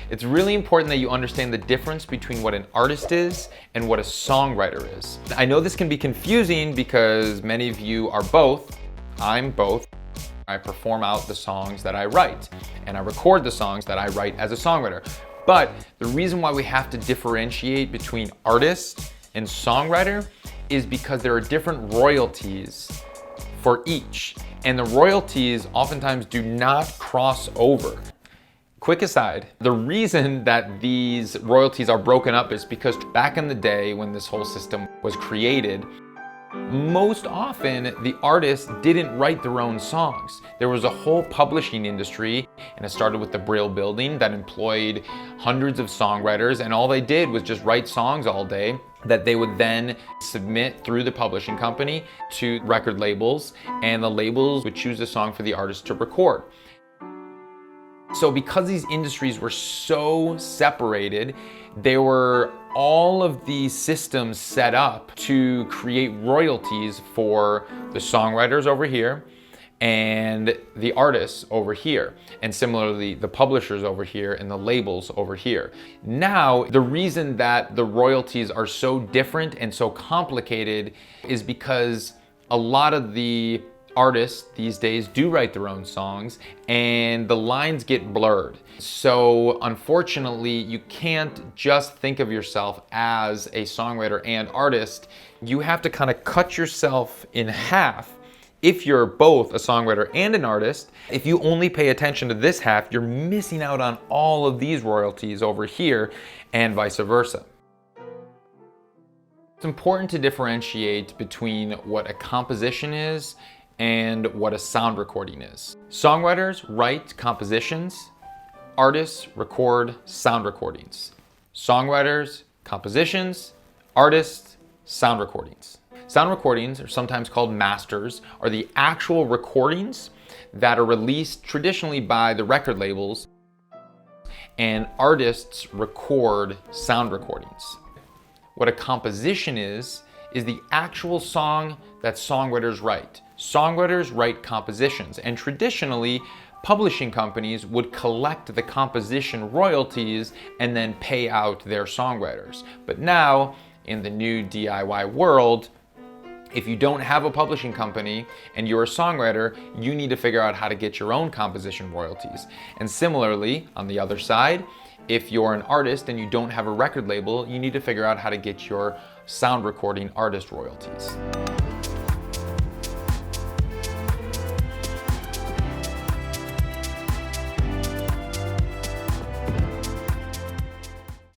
It's really important that you understand the difference between what an artist is and what a songwriter is. I know this can be confusing because many of you are both. I'm both. I perform out the songs that I write, and I record the songs that I write as a songwriter. But the reason why we have to differentiate between artist and songwriter is because there are different royalties for each, and the royalties oftentimes do not cross over. Quick aside, the reason that these royalties are broken up is because back in the day when this whole system was created, most often the artists didn't write their own songs. There was a whole publishing industry, and it started with the Brill Building that employed hundreds of songwriters, and all they did was just write songs all day that they would then submit through the publishing company to record labels, and the labels would choose a song for the artist to record. So because these industries were so separated, there were all of these systems set up to create royalties for the songwriters over here and the artists over here, and similarly the publishers over here and the labels over here. Now, the reason that the royalties are so different and so complicated is because a lot of the artists these days do write their own songs and the lines get blurred. So unfortunately, you can't just think of yourself as a songwriter and artist. You have to kind of cut yourself in half if you're both a songwriter and an artist. If you only pay attention to this half, you're missing out on all of these royalties over here and vice versa. It's important to differentiate between what a composition is and what a sound recording is. Songwriters write compositions, artists record sound recordings. Songwriters, compositions, artists, sound recordings. Sound recordings, are sometimes called masters, are the actual recordings that are released traditionally by the record labels, and artists record sound recordings. What a composition is the actual song that songwriters write. Songwriters write compositions, and traditionally, publishing companies would collect the composition royalties and then pay out their songwriters. But now, in the new DIY world, if you don't have a publishing company and you're a songwriter, you need to figure out how to get your own composition royalties. And similarly, on the other side, if you're an artist and you don't have a record label, you need to figure out how to get your sound recording artist royalties.